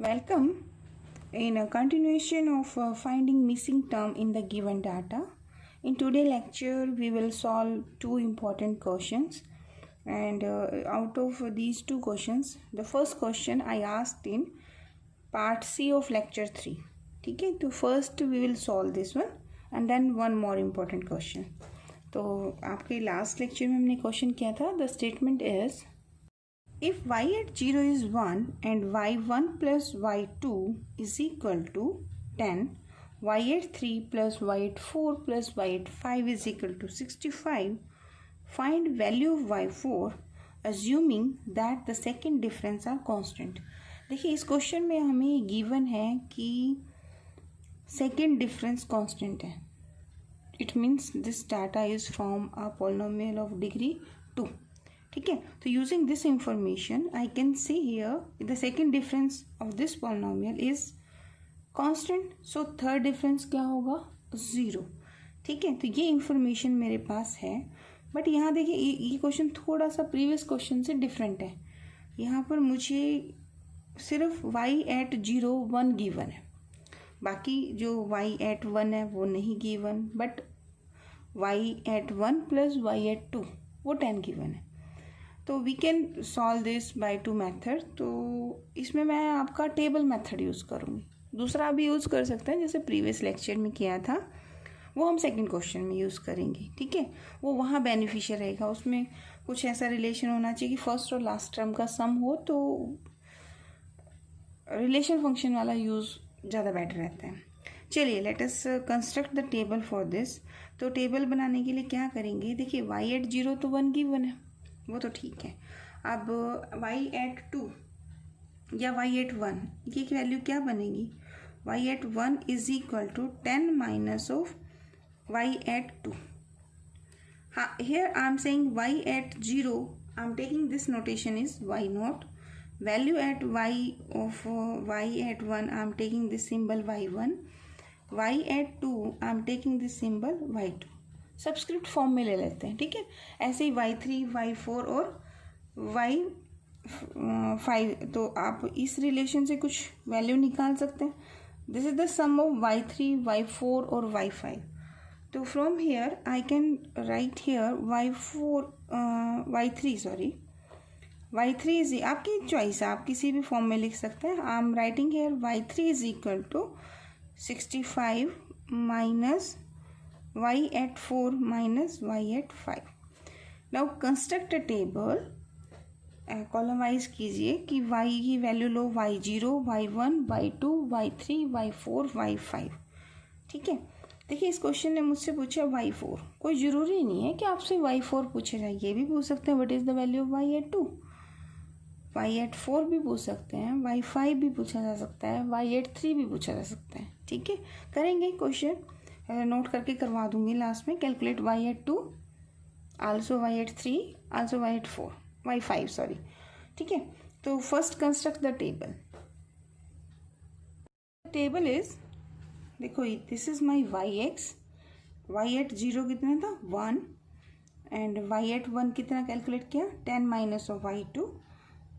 Welcome in a continuation of finding missing term in the given data. In today's lecture, we will solve two important questions, and out of these two questions, the first question I asked in part C of lecture 3. ठीक है, तो first we will solve this one and then one more important question. तो आपके last lecture में हमने question किया था. The statement is if y at 0 is 1 and y1 plus y2 is equal to 10, y at 3 plus y at 4 plus y at 5 is equal to 65, find value of y4 assuming that the second difference are constant. देखिए इस question में हमें given है कि second difference constant है. It means this data is from a polynomial of degree 2. ठीक है, तो using this information I can see here the second difference of this polynomial is constant, so third difference क्या होगा 0. ठीक है, तो ये इंफॉर्मेशन मेरे पास है. बट यहाँ देखिए ये क्वेश्चन थोड़ा सा प्रीवियस क्वेश्चन से डिफरेंट है. यहाँ पर मुझे सिर्फ y at 0 1 गिवन है, बाकी जो y at 1 है वो नहीं given, but y at 1 plus y at 2 वो 10 गिवन है. तो we can solve this by two method. तो इसमें मैं आपका टेबल मेथड यूज़ करूँगी. दूसरा भी यूज़ कर सकते हैं जैसे प्रीवियस लेक्चर में किया था, वो हम सेकंड क्वेश्चन में यूज़ करेंगे. ठीक है, वो वहाँ बेनिफिशियल रहेगा. उसमें कुछ ऐसा रिलेशन होना चाहिए कि फर्स्ट और लास्ट टर्म का सम हो, तो रिलेशन फंक्शन वाला यूज़ ज़्यादा बेटर रहता है. चलिए let us construct the table for this. तो टेबल बनाने के लिए क्या करेंगे, देखिए y at 0 तो 1 गिवन है, वो तो ठीक है. अब y at 2 या y at 1 ये वैल्यू क्या बनेगी, y at 1 is equal to 10 minus of y at 2. हाँ, here I am saying y at 0, I am taking this notation is y naught. Value at y of y at 1 I am taking this symbol y1. y at 2 I am taking this symbol y2. Subscript form में ले लेते हैं. ठीक है, ऐसे ही y3 y4 और y5. तो आप इस रिलेशन से कुछ वैल्यू निकाल सकते हैं. This is the sum of y3 y4 और y5. तो from here I can write here y3 is आपकी चॉइस है, आप किसी भी फॉर्म में लिख सकते हैं. I am writing here y3 is equal to 65 minus y at 4 minus y at 5. Now construct a table, column wise कीजिए कि y की वैल्यू लो y0 y1 y2 y3 y4 y5. ठीक है, देखिए इस क्वेश्चन ने मुझसे पूछा y4. कोई ज़रूरी नहीं है कि आपसे y4 पूछा जाए, ये भी पूछ सकते हैं what is the value of y at 2. y at 4 भी पूछ सकते हैं, y5 भी पूछा जा सकता है, y at 3 भी पूछा जा सकता है. ठीक है, करेंगे क्वेश्चन, नोट करके करवा दूंगी लास्ट में. Calculate y at 2, also y at 3, also y at 4, y5 sorry. ठीक है, तो first construct the table. Table is, देखो this is my y(x). y at 0 कितना था 1 एंड y at 1 कितना कैलकुलेट किया 10 माइनस ऑफ y2.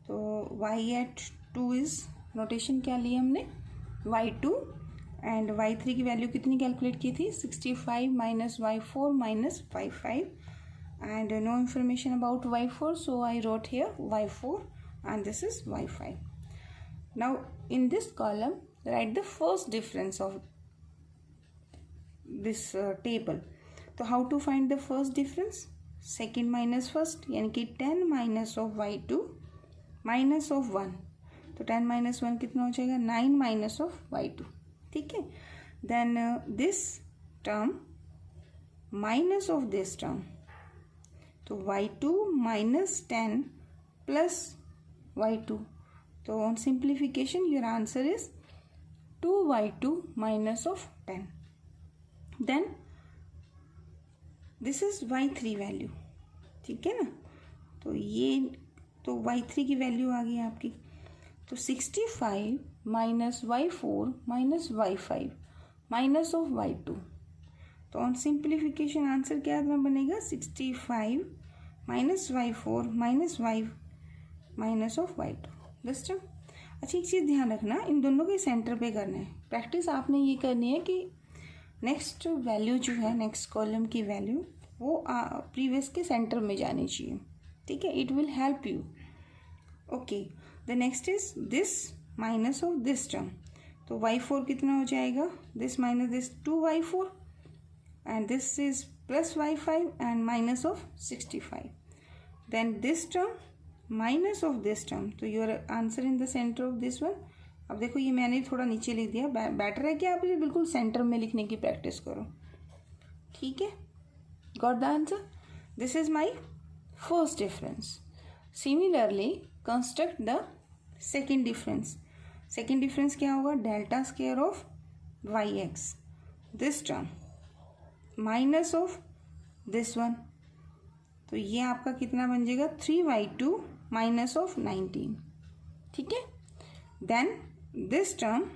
तो y at 2 इज नोटेशन क्या लिया हमने y2 एंड y3 की वैल्यू कितनी कैलकुलेट की थी 65 minus y4 minus 55 and no information about y4, so I wrote here y4 and this is y5. Now in this column write the first difference of this table. तो how to find the first difference, second minus first, यानी कि 10 minus of y2 minus of 1. तो 10 minus 1 कितना हो जाएगा 9 minus of y2. ठीक है, then this term minus of this term, तो y2 माइनस 10 प्लस y2. तो on simplification your answer is 2y2 minus of 10. Then this is y3 value. ठीक है ना, तो ये तो y3 की वैल्यू आ गई आपकी. तो 65 minus y4 minus y5 minus of y2. तो ऑन सिंप्लीफिकेशन आंसर क्या बनेगा 65 minus y4 minus y minus of y2. This term. अच्छा, एक चीज़ ध्यान रखना, इन दोनों के सेंटर पे करना है। प्रैक्टिस आपने ये करनी है कि नेक्स्ट वैल्यू जो है, नेक्स्ट कॉलम की वैल्यू वो प्रीवियस के सेंटर में जानी चाहिए, ठीक है। It will help you. Okay, the next is this minus of this term. तो y4 कितना हो जाएगा, this minus this 2y4 and this is plus y5 and minus of 65। Then this term minus of this term, तो your answer in the centre of this one. अब देखो ये मैंने थोड़ा नीचे लिख दिया, बेटर है कि आप इसे बिल्कुल सेंटर में लिखने की प्रैक्टिस करो, ठीक है। Got the answer? This is my first difference. Similarly construct the second difference. Second difference क्या होगा, delta square of Y X, this term minus of this one, तो ये आपका कितना बन जाएगा 3y2 माइनस ऑफ 19, ठीक है। Then this term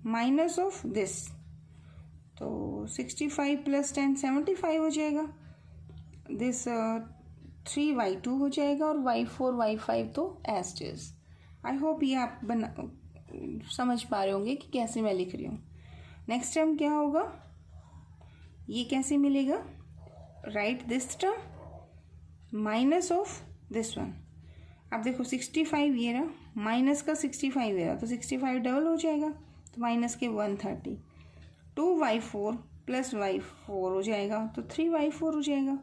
minus of this, तो 65 प्लस 10 75 हो जाएगा। दिस 3y2 हो जाएगा और y4 y5 तो as it is. I hope ये आप समझ पा रहे होंगे कि कैसे मैं लिख रही हूँ। नेक्स्ट टर्म क्या होगा, ये कैसे मिलेगा, right this term minus of this one. अब देखो 65 ये रहा, माइनस का 65 ये रहा, तो 65 डबल हो जाएगा, तो माइनस के 130। 2y4 प्लस y4 हो जाएगा, तो 3y4 हो जाएगा।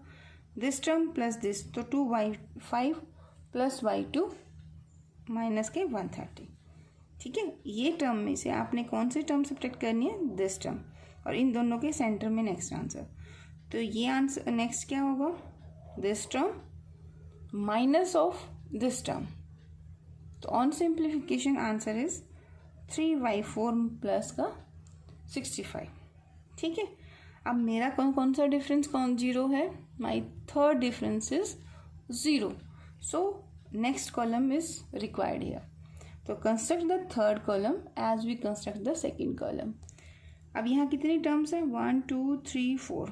दिस टर्म प्लस दिस, तो 2y5 प्लस y2 माइनस के 130, ठीक है। ये टर्म में से आपने कौन सी टर्म सब्ट्रैक्ट करनी है, दिस टर्म, और इन दोनों के सेंटर में नेक्स्ट आंसर। तो ये आंसर नेक्स्ट क्या होगा, this term minus of this term, तो on simplification answer is 3y4 plus का 65, ठीक है। अब मेरा कौन सा डिफरेंस जीरो है, my third difference is 0, so next column is required here. तो construct the third column as we construct the second column. अब यहाँ कितनी टर्म्स है, 1 2 3 4,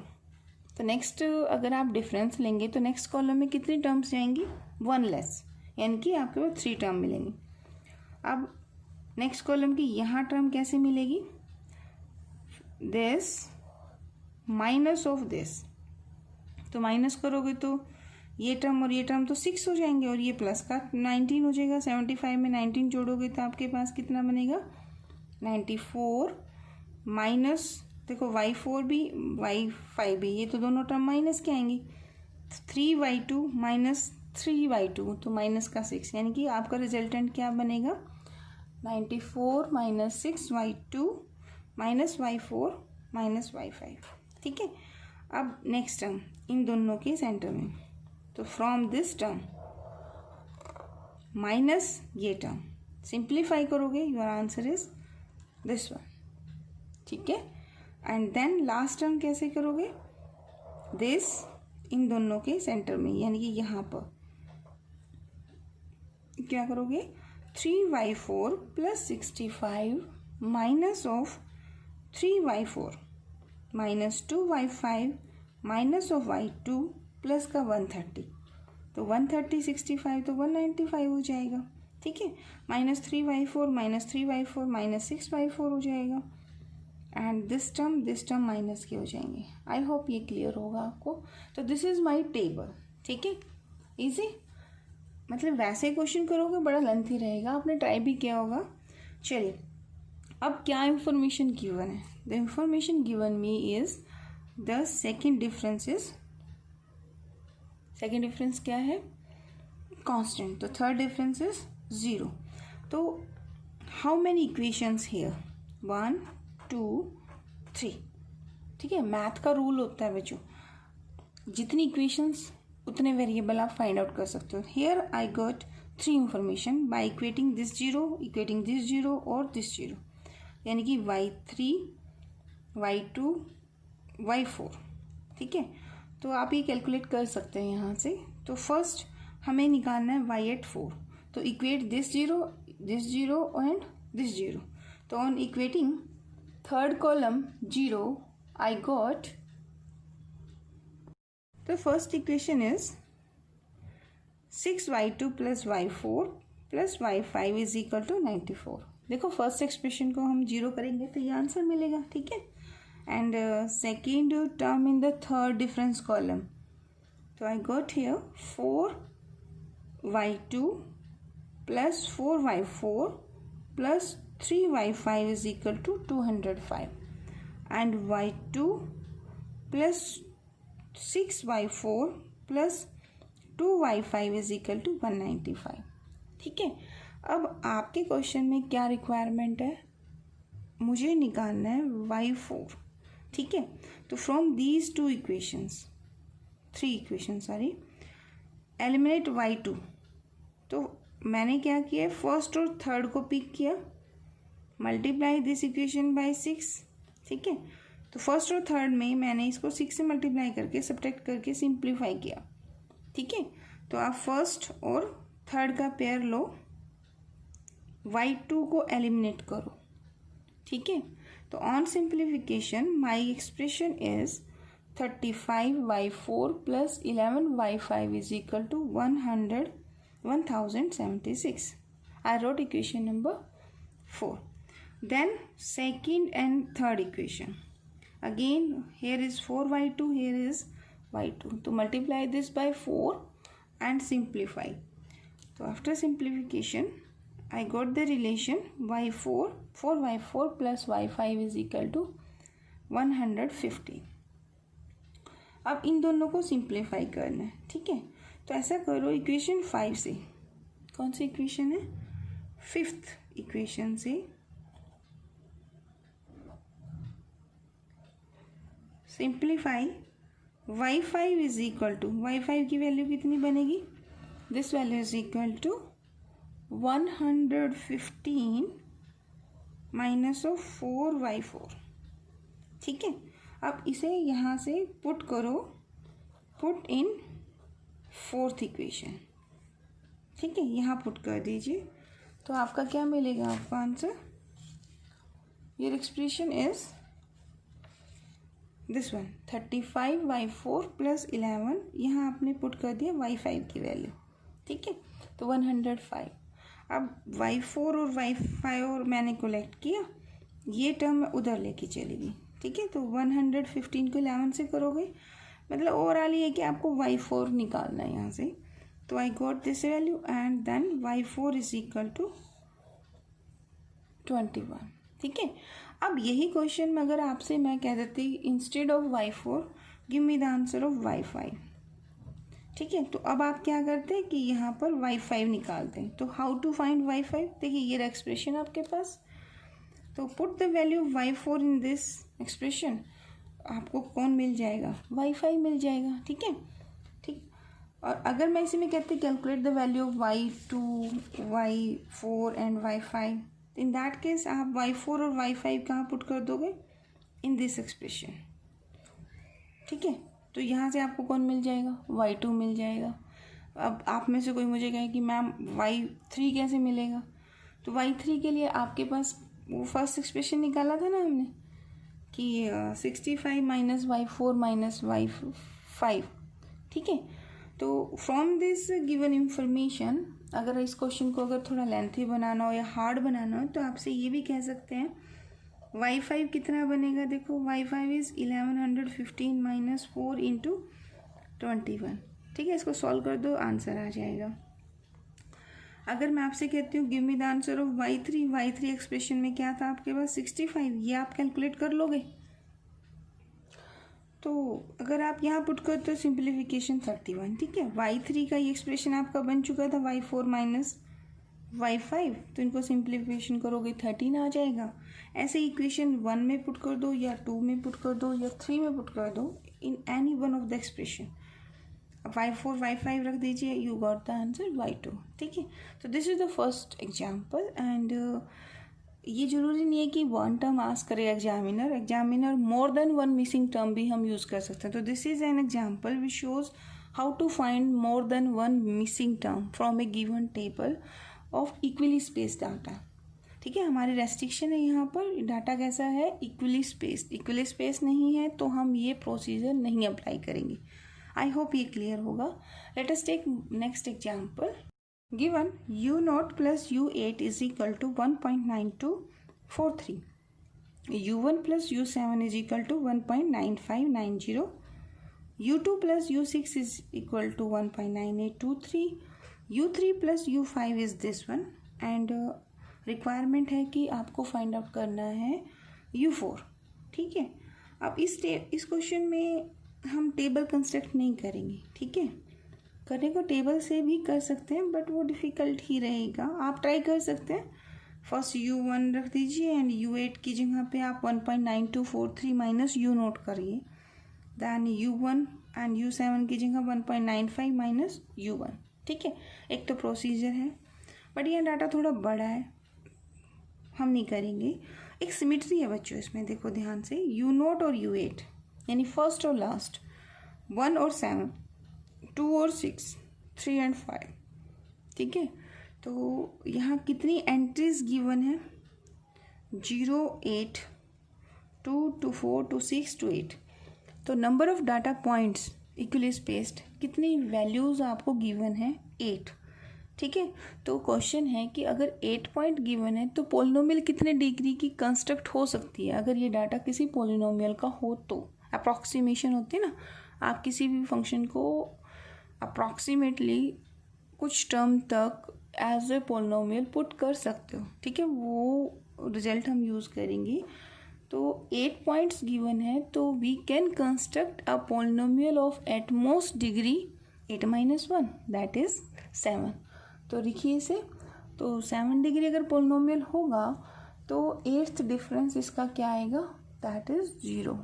तो नेक्स्ट अगर आप डिफरेंस लेंगे तो नेक्स्ट कॉलम में कितनी टर्म्स जाएंगी, 1 लेस, यानी कि आपके पास 3 टर्म मिलेंगी। अब नेक्स्ट कॉलम की यहाँ टर्म कैसे मिलेगी, दिस माइनस ऑफ दिस, तो माइनस करोगे तो ये टर्म और ये टर्म तो 6 हो जाएंगे, और ये प्लस का 19 हो जाएगा। 75 में 19 जोड़ोगे तो आपके पास कितना बनेगा, 94 माइनस, देखो y4 भी y5 भी, ये तो दोनों टर्म माइनस के आएंगी। 3y2 माइनस 3y2, तो माइनस का 6, यानी कि आपका रिजल्टेंट क्या बनेगा, 94 minus 6y2 minus y4 minus y5, ठीक है। अब नेक्स्ट टर्म इन दोनों के सेंटर में, तो फ्रॉम दिस टर्म माइनस ये टर्म सिंप्लीफाई करोगे, your answer is this one, ठीक है। एंड देन लास्ट टर्म कैसे करोगे, दिस इन दोनों के सेंटर में, यानी कि यहाँ पर क्या करोगे, 3y4 plus 65 minus of 3y4 minus 2y5 minus of y2 plus का 130, तो 130 65 तो 195 हो जाएगा, ठीक है। Minus 3y4 minus 3y4 minus 6y4 हो जाएगा, एंड दिस टर्म माइनस के हो जाएंगे। आई होप ये क्लियर होगा आपको। तो दिस इज माई टेबल, ठीक है, इजी। मतलब वैसे क्वेश्चन करोगे बड़ा लेंथी रहेगा, आपने ट्राई भी किया होगा। चलिए, अब क्या इंफॉर्मेशन गिवन है, the information given me is the second difference is, second difference क्या है, कांस्टेंट, तो थर्ड डिफरेंस इज 0। तो हाउ मैनी इक्वेशंस हियर, 1 2 3, ठीक है। मैथ का रूल होता है बच्चों, जितनी इक्वेशंस उतने वेरिएबल आप फाइंड आउट कर सकते हो। Here I got 3 information bye equating this 0 और दिस 0, यानी कि y3 y2 y4, ठीक है। तो आप ये कैलकुलेट कर सकते हैं यहाँ से। तो फर्स्ट हमें निकालना है y4, तो इक्वेट दिस 0 एंड दिस 0। तो on equating third column 0 I got, the first equation is 6y2 plus y4 plus y5 is equal to 94। देखो फर्स्ट एक्सप्रेशन को हम 0 करेंगे तो ये आंसर मिलेगा, ठीक है। And second term in the third difference column, तो I got here 4y2 plus 4y4 plus 3y5 is equal to 205 and y2 plus 6y4 plus 2y5 is equal to 195, ठीक है। अब आपके क्वेश्चन में क्या रिक्वायरमेंट है, मुझे निकालना है y4, ठीक है। तो from these two equations, 3 equation sorry, eliminate y2। तो मैंने क्या किया, फर्स्ट और थर्ड को पिक किया, मल्टीप्लाई दिस इक्वेशन बाय 6, ठीक है। तो फर्स्ट और थर्ड में मैंने इसको 6 से मल्टीप्लाई करके सब्ट्रैक्ट करके सिंप्लीफाई किया, ठीक है। तो आप फर्स्ट और थर्ड का पेयर लो, y2 को एलिमिनेट करो, ठीक है। तो on simplification my expression is 35y4 plus 11y5 is equal to 1076। I wrote equation number 4. Then second and third equation. Again here is 4y2, here is y2. To multiply this by 4 and simplify. So after simplification I got the relation y4, 4y4 plus y5 is equal to 150. अब इन दोनों को simplify करना है, ठीक है। तो ऐसा करो इक्वेशन 5 से, कौन सी इक्वेशन है, 5th इक्वेशन से simplify y5 is equal to, y5 की वैल्यू कितनी बनेगी, this value is equal to 115 minus of 4y4, ठीक है। अब इसे यहाँ से पुट करो, पुट इन 4th इक्वेशन, ठीक है, यहाँ पुट कर दीजिए। तो आपका क्या मिलेगा, आपका answer, your expression is this one, 35y4 plus 11, यहाँ आपने पुट कर दिया y5 की वैल्यू, ठीक है। तो 105। अब y4 और y5 और मैंने कलेक्ट किया, ये टर्म उधर लेके चली गई, ठीक है। तो 115 को 11 से करोगे, मतलब ओवरऑल ये है कि आपको y4 निकालना है यहाँ से। तो I got this value and then y4 is equal to 21, ठीक है। अब यही क्वेश्चन में अगर आपसे मैं कह देती instead of y4 give me the answer of y5, ठीक है। तो अब आप क्या करते हैं कि यहाँ पर y5 निकालते हैं। तो हाउ टू फाइंड y5, देखिए ये एक्सप्रेशन आपके पास, तो put the value of y4 in this expression, आपको कौन मिल जाएगा, y5 मिल जाएगा, ठीक है, ठीक। और अगर मैं इसी में कहती calculate the value of y2, y4 and y5, in that case आप y4 और y5 कहाँ पुट कर दोगे, इन दिस एक्सप्रेशन, ठीक है। तो यहाँ से आपको कौन मिल जाएगा, y2 मिल जाएगा। अब आप में से कोई मुझे कहे कि मैम y3 कैसे मिलेगा, तो y3 के लिए आपके पास वो फर्स्ट एक्सप्रेशन निकाला था ना हमने कि 65 माइनस y4 माइनस y5, ठीक है। तो फ्रॉम दिस गिवन इंफॉर्मेशन, अगर इस क्वेश्चन को अगर थोड़ा लेंथी बनाना हो या हार्ड बनाना हो तो आपसे ये भी कह सकते हैं y5 कितना बनेगा, देखो y5 इज़ 1115 माइनस 4 इंटू 21, ठीक है। इसको सॉल्व कर दो, आंसर आ जाएगा। अगर मैं आपसे कहती हूँ give me the answer of y3 expression में क्या था आपके पास 65, ये आप कैलकुलेट कर लोगे। तो अगर आप यहाँ पुट करते हो सिंप्लीफिकेशन 31, ठीक है। y3 का ये एक्सप्रेशन आपका बन चुका था y4 माइनस y5, तो इनको सिंप्लीफिकेशन करोगे 13 आ जाएगा। ऐसे इक्वेशन 1 में पुट कर दो या 2 में पुट कर दो या 3 में पुट कर दो, in any one of the expression, y4 y5 रख दीजिए, you got the answer y2, ठीक है। तो this is the first example and ये जरूरी नहीं है कि वन टर्म आस्क करे examiner more than one missing term भी हम यूज़ कर सकते हैं। तो this is an example which shows how to find more than one missing term from a given table of equally space data, ठीक है। हमारी रेस्ट्रिक्शन है यहाँ पर, डाटा कैसा है, इक्वली स्पेस नहीं है तो हम ये प्रोसीजर नहीं अप्लाई करेंगे। आई होप ये क्लियर होगा। Let us take next example. Given u0 plus u8 is equal to 1.9243. u1 plus u7 is equal to 1.9590. u2 plus u6 is equal to 1.9823. u3 plus u5 is this one. And requirement है कि आपको find out करना है u4. ठीक है. अब इस question में हम टेबल कंस्ट्रक्ट नहीं करेंगे. ठीक है, करने को टेबल से भी कर सकते हैं बट वो डिफ़िकल्ट ही रहेगा. आप ट्राई कर सकते हैं. फर्स्ट u1 रख दीजिए एंड u8 की जगह पे आप 1.9243 माइनस u नोट करिए. दैन u1 एंड u7 की जगह 1.95 माइनस u1. ठीक है, एक तो प्रोसीजर है बट ये डाटा थोड़ा बड़ा है, हम नहीं करेंगे. एक सिमिट्री है बच्चों इसमें, देखो ध्यान से. u0 और u8 यानी फर्स्ट और लास्ट, 1 और 7, 2 और 6, 3 एंड 5. ठीक है, तो यहाँ कितनी एंट्रीज गिवन है? 0, 8, 2, 2, 4, 2, 6, 2, 8. तो number of data points equally spaced कितनी वैल्यूज़ आपको गिवन है? 8. ठीक है, तो क्वेश्चन है कि अगर 8 पॉइंट गिवन है तो पोलिनोमियल कितने डिग्री की कंस्ट्रक्ट हो सकती है अगर ये डाटा किसी पोलिनोमियल का हो तो. अप्रॉक्सीमेशन होती है ना, आप किसी भी फंक्शन को अप्रॉक्सीमेटली कुछ टर्म तक एज ए पोलिनोमियल पुट कर सकते हो. ठीक है, वो रिजल्ट हम यूज़ करेंगे. तो 8 पॉइंट्स गिवन है तो we can construct a polynomial of at most degree 8 - 1 that is 7. तो लिखिए इसे. तो 7 डिग्री अगर पोलिनोमियल होगा तो 8th डिफरेंस इसका क्या आएगा? That is 0.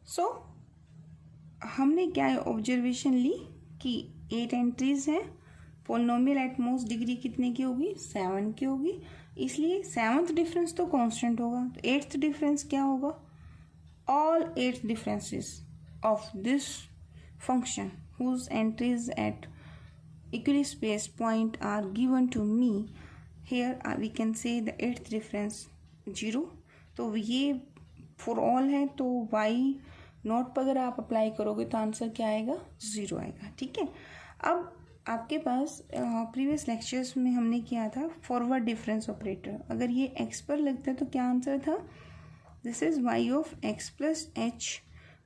सो हमने क्या ऑब्जर्वेशन ली कि 8 एंट्रीज हैं. पोलिनोमियल एट मोस्ट डिग्री कितने की होगी? 7 की होगी. इसलिए 7th डिफरेंस तो कांस्टेंट होगा. तो 8th डिफरेंस क्या होगा? All 8 differences of this function whose entries at equally spaced point are given to me. Here we can say the 8th difference 0. तो ये for all है तो y नोट पर अगर आप अप्लाई करोगे तो आंसर क्या आएगा? 0 आएगा. ठीक है, अब आपके पास प्रीवियस लेक्चर्स में हमने किया था फॉरवर्ड डिफरेंस ऑपरेटर. अगर ये x पर लगता है तो क्या आंसर था? This is y of x plus h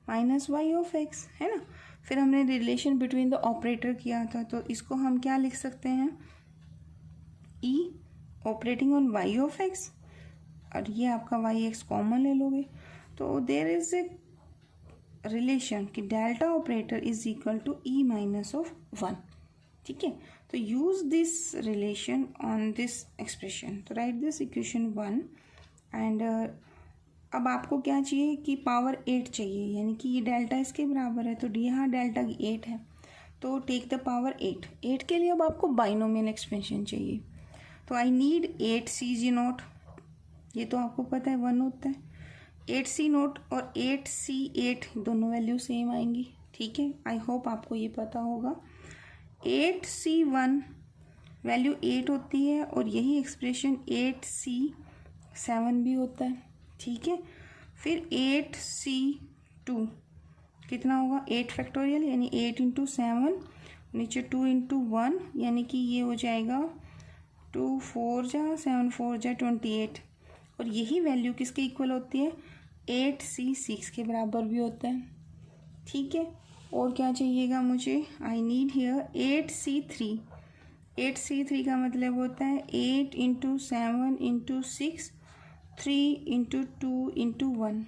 minus y of x, है ना. फिर हमने रिलेशन बिटवीन द ऑपरेटर किया था तो इसको हम क्या लिख सकते हैं? e operating on y of x, और ये आपका वाई एक्स कॉमन ले लोगे तो देयर इज ए रिलेशन कि delta operator is equal to E minus of 1. ठीक है, तो use this relation on this expression. तो राइट दिस इक्वेशन 1 एंड अब आपको क्या चाहिए कि पावर 8 चाहिए, यानी कि ये डेल्टा इसके बराबर है तो यहाँ डेल्टा 8 है तो टेक द पावर 8. 8 के लिए अब आपको बाइनोमियल एक्सपेंशन चाहिए. तो आई नीड 8c0, ये तो आपको पता है 1 होता है. 8c0 और 8c8 दोनों वैल्यू सेम आएंगी. ठीक है, आई होप आपको ये पता होगा. 8c1 वैल्यू 8 होती है और यही एक्सप्रेशन 8c7 भी होता है. ठीक है, फिर 8c2 कितना होगा? 8 फैक्टोरियल यानी 8 × 7, नीचे 2 × 1 यानी कि ये हो जाएगा 2 4 जा 7 4 जा 28. और यही वैल्यू किसके इक्वल होती है? 8c6 के बराबर भी होता है. ठीक है, और क्या चाहिएगा मुझे? I need here 8c3. 8c3 का मतलब होता है 8 × 7 × 6, 3 × 2 × 1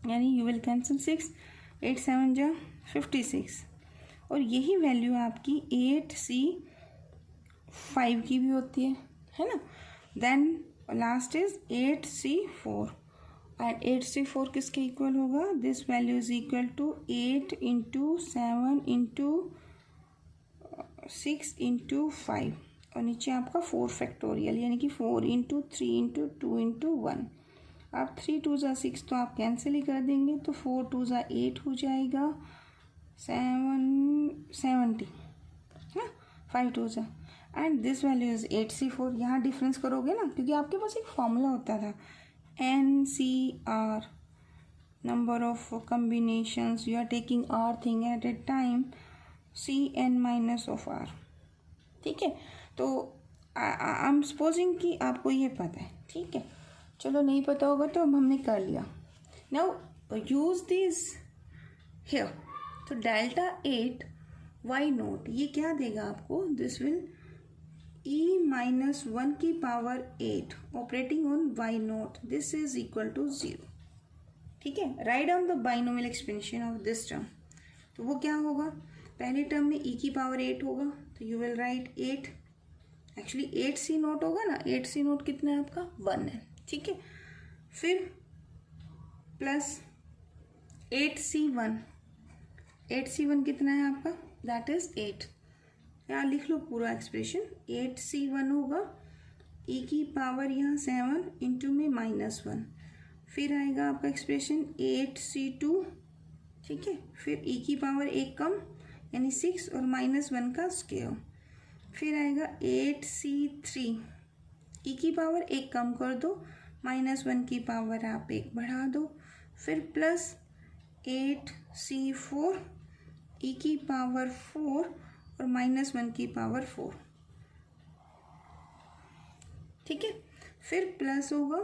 यानी यू विल कैंसिल 6, 8 7 जा 56. और यही वैल्यू आपकी 8c5 की भी होती है ना. Then last is 8c4 and 8c4 किसके इक्वल होगा? This value is equal to 8 × 7 × 6 × 5 और नीचे आपका 4 फैक्टोरियल यानी कि 4 × 3 × 2 × 1. अब 3 2 ज़ा 6 तो आप कैंसिल ही कर देंगे तो 4 2 ज़ा 8 हो जाएगा 70 है. 5 2 ज़ा and this value is 8c4. यहाँ डिफरेंस करोगे ना, क्योंकि आपके पास एक फॉर्मूला होता था NCR, number of combinations. You are taking R thing at a time, CN - of R. ठीक है, तो आई एम सपोजिंग कि आपको ये पता है, ठीक है। चलो नहीं पता होगा तो अब हमने कर लिया। Now use this here. तो डेल्टा 8 वाई नोट ये क्या देगा आपको, दिस विल e-1 की power 8 operating on Y naught, this is equal to 0। ठीक है, write down the binomial expansion of this term. तो वो क्या होगा, पहले टर्म में e की पावर 8 होगा, तो you will write 8, actually 8c note होगा ना, 8c नोट कितना है आपका 1 है, ठीक है। फिर प्लस 8c1, 8c1 कितना है आपका, दैट इज 8। यहाँ लिख लो पूरा एक्सप्रेशन, 8c1 होगा e की पावर यहाँ 7 इंटू में -1, फिर आएगा आपका एक्सप्रेशन 8c2, ठीक है। फिर e की पावर 1 कम यानी 6 और -1 का स्क्वायर, फिर आएगा 8c3, e की पावर 1 कम कर दो, -1 की पावर आप 1 बढ़ा दो, फिर प्लस 8c4, e की पावर 4 और -1 की पावर 4, ठीक है। फिर प्लस होगा,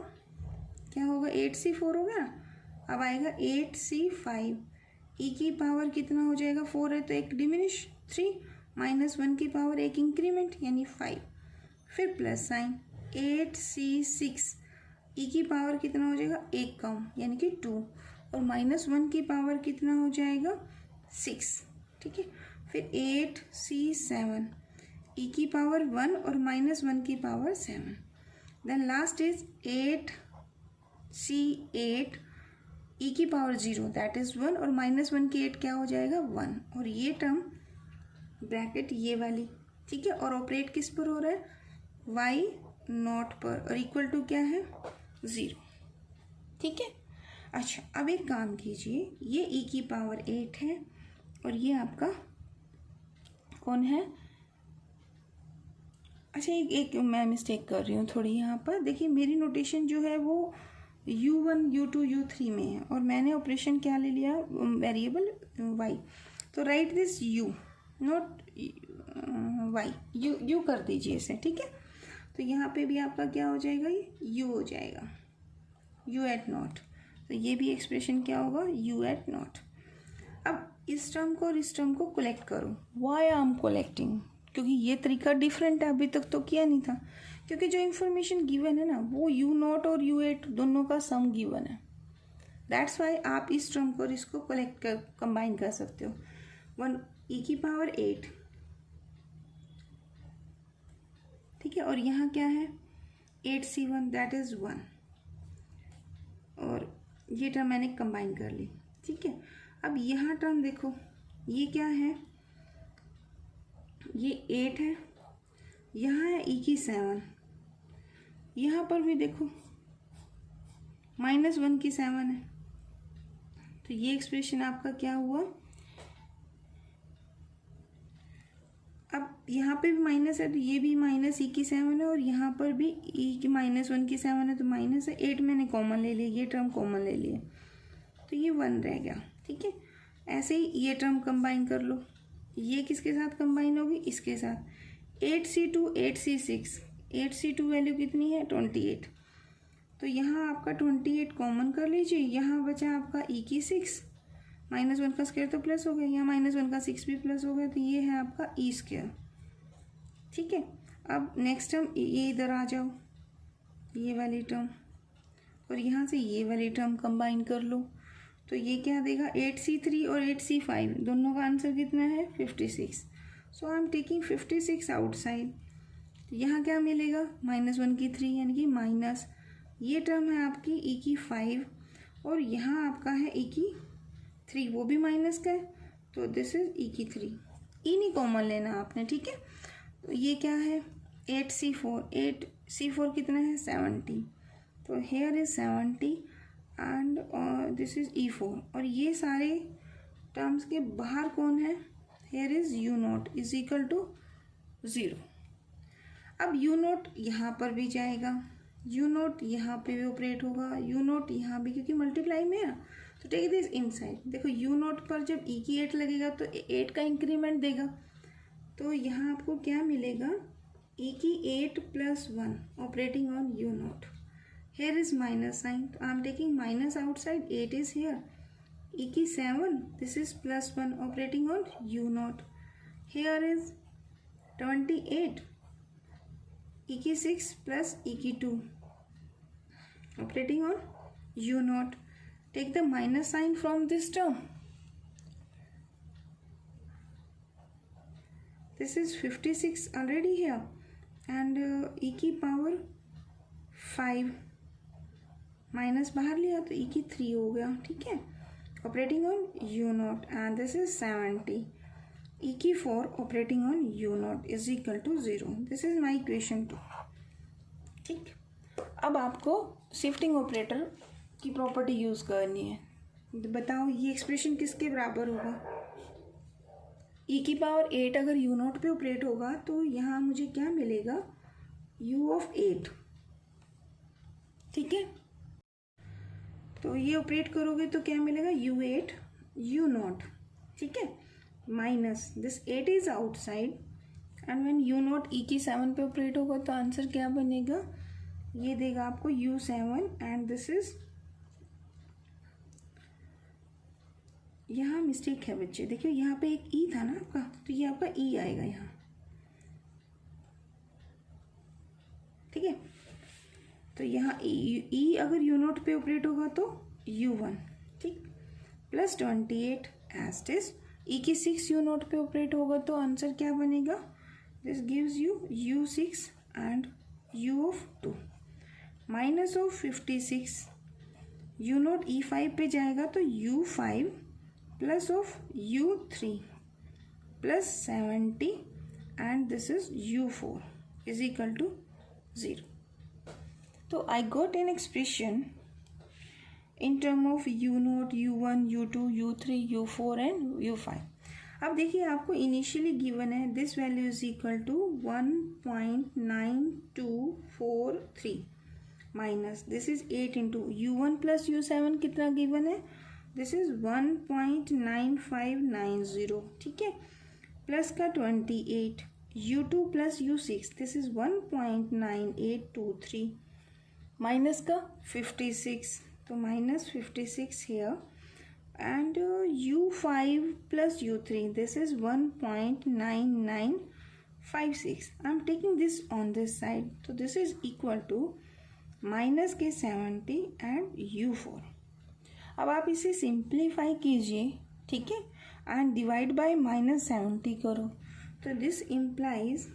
क्या होगा, 8c4 होगा ना, अब आएगा 8c5, e की पावर कितना हो जाएगा, 4 है तो एक डिमिनिश 3, -1 की पावर 1 इंक्रीमेंट यानी 5, फिर प्लस साइन 8c6, e की पावर कितना हो जाएगा, 1 कम यानी कि 2, और -1 की पावर कितना हो जाएगा 6, ठीक है। फिर 8c7, e की पावर 1 और -1 की power 7, then last is 8c8, e की पावर 0 दैट इज 1 और -1 की 8 क्या हो जाएगा 1, और ये टर्म ब्रैकेट ये वाली, ठीक है। और ऑपरेट किस पर हो रहा है, वाई नॉट पर, और इक्वल टू क्या है 0, ठीक है। अच्छा, अब एक काम कीजिए, ये e की पावर 8 है और ये आपका कौन है, अच्छा एक मैं मिस्टेक कर रही हूँ थोड़ी यहाँ पर, देखिए मेरी नोटेशन जो है वो u1 u2 u3 में है और मैंने ऑपरेशन क्या ले लिया, वेरिएबल y, तो right this u not y, u कर दीजिए इसे, ठीक है। तो यहाँ पे भी आपका क्या हो जाएगा, ये u हो जाएगा, u एट नॉट, तो ये भी एक्सप्रेशन क्या होगा, u एट नॉट। अब इस टर्म को और इस टर्म को कलेक्ट करो, वाई आई एम कलेक्टिंग, क्योंकि ये तरीका डिफरेंट है, अभी तक तो किया नहीं था, क्योंकि जो इन्फॉर्मेशन गिवन है ना वो u नॉट और u एट दोनों का सम गिवन है, दैट्स वाई आप इस टर्म को और इसको कलेक्ट कर कंबाइन कर सकते हो। 1 e की पावर 8, ठीक है, और यहाँ क्या है 8c1 दैट इज 1, और ये टर्म मैंने कंबाइन कर ली, ठीक है। अब यहाँ टर्म देखो, ये क्या है, ये 8 है, यहाँ है e की 7, यहाँ पर भी देखो -1 की 7 है, तो ये एक्सप्रेशन आपका क्या हुआ। अब यहाँ पे भी माइनस है तो ये भी माइनस e की 7 है, और यहाँ पर भी e की -1 की 7 है तो माइनस है, 8 मैंने कॉमन ले लिया, ये टर्म कॉमन ले लिया, तो ये 1 रह गया, ठीक है। ऐसे ही ये टर्म कंबाइन कर लो, ये किसके साथ कंबाइन होगी, इसके साथ, 8c2 8c6, 8c2 वैल्यू कितनी है 28, तो यहाँ आपका 28 कॉमन कर लीजिए, यहाँ बचा आपका e की 6, -1 का स्क्वायर तो प्लस हो गया, यहाँ -1 का 6 भी प्लस हो गया, तो ये है आपका e स्क्वायर, ठीक है। अब नेक्स्ट टर्म ये इधर आ जाओ, ये वाली टर्म, और यहाँ से ये वाली टर्म कंबाइन कर लो, तो ये क्या देगा 8c3 और 8c5 दोनों का आंसर कितना है 56, सो आई एम टेकिंग 56 आउटसाइड, तो यहाँ क्या मिलेगा -1 की 3 यानी कि माइनस, ये टर्म है आपकी e की 5 और यहाँ आपका है e की 3, वो भी माइनस का है, तो दिस इज e की 3, e नहीं कॉमन लेना आपने, ठीक है। तो ये क्या है 8c4, 8c4 कितना है 70, तो here is 70 and this is e4, और ये सारे टर्म्स के बाहर कौन है, here is u naught is equal to 0। अब u नॉट यहाँ पर भी जाएगा, u नॉट यहाँ पे भी ऑपरेट होगा, u नॉट यहाँ भी, क्योंकि मल्टीप्लाई में है, तो टेक दिस इनसाइड, देखो u नॉट पर जब e की 8 लगेगा तो 8 का इंक्रीमेंट देगा, तो यहाँ आपको क्या मिलेगा, e की 8 + 1 operating on u not. Here is minus sign. I am taking minus outside. 8 is here. E की 7. This is +1 operating on u naught. Here is 28. E की 6 plus E की 2 operating on u naught. Take the minus sign from this term. This is 56 already here. And E की power 5 minus बाहर लिया तो E की 3 हो गया. ठीक है, operating on u naught. And this is 70. E की 4 operating on u naught is equal to 0. This is my equation 2. ठीक, अब आपको शिफ्टिंग ऑपरेटर की प्रॉपर्टी यूज करनी है. बताओ ये एक्सप्रेशन किसके बराबर होगा. E की पावर 8 अगर u नॉट पे ऑपरेट होगा तो यहाँ मुझे क्या मिलेगा, u ऑफ 8. ठीक है, तो ये ऑपरेट करोगे तो क्या मिलेगा, u8 u नॉट. ठीक है, minus this 8 is outside and when u not E की 7 पे ऑपरेट होगा तो आंसर क्या बनेगा, ये देगा आपको u7. एंड दिस इज, यहाँ मिस्टेक है बच्चे, देखियो यहाँ पे एक E था ना आपका, तो ये आपका E आएगा यहाँ. ठीक है, तो यहाँ E अगर u नॉट पे ऑपरेट होगा तो u1. ठीक, प्लस 28 एज इट. E की 6 u नॉट पे ऑपरेट होगा तो आंसर क्या बनेगा, this gives you u6 and u of 2. Minus of 56, u not E5 पे जाएगा तो u5 plus of u3 plus 70 and this is u4 is equal to 0. So I got an expression in term of u नॉट, u1, u2, u3, u4 and u5. अब देखिए आपको initially given है this value is equal to 1.9243 minus this is 8 into u1 plus u7 कितना given है, this is 1.9590. ठीक है, plus का 28, u2 plus u6 this is 1.9823 minus का 56, तो minus 56 here. And u5 plus u3 this is 1.9956. I am taking this on this side, तो this is equal to minus के 70 and u4. अब आप इसे सिंप्लीफाई कीजिए. ठीक है, एंड डिवाइड बाय -70 करो, तो दिस इम्प्लाइज,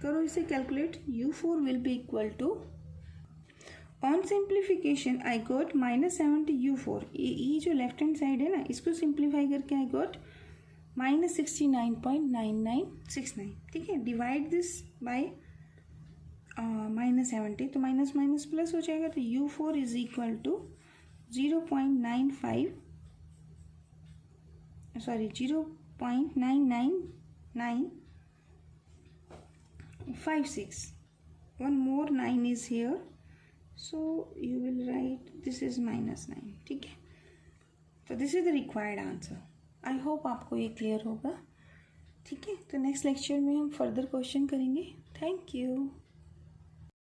करो इसे calculate, u4 will be equal to, on simplification I got -70 u4. ये जो लेफ्ट हैंड साइड है ना, इसको सिंप्लीफाई करके आई गॉट -69.9969. ठीक है, डिवाइड दिस बाय -70, तो माइनस माइनस प्लस हो जाएगा, तो u4 is equal to 0.99956. one more 9 is here, so you will write this is -9. ठीक है, तो this is the required answer. I hope आपको ये क्लियर होगा. ठीक है, तो नेक्स्ट लेक्चर में हम फर्दर क्वेश्चन करेंगे. Thank you.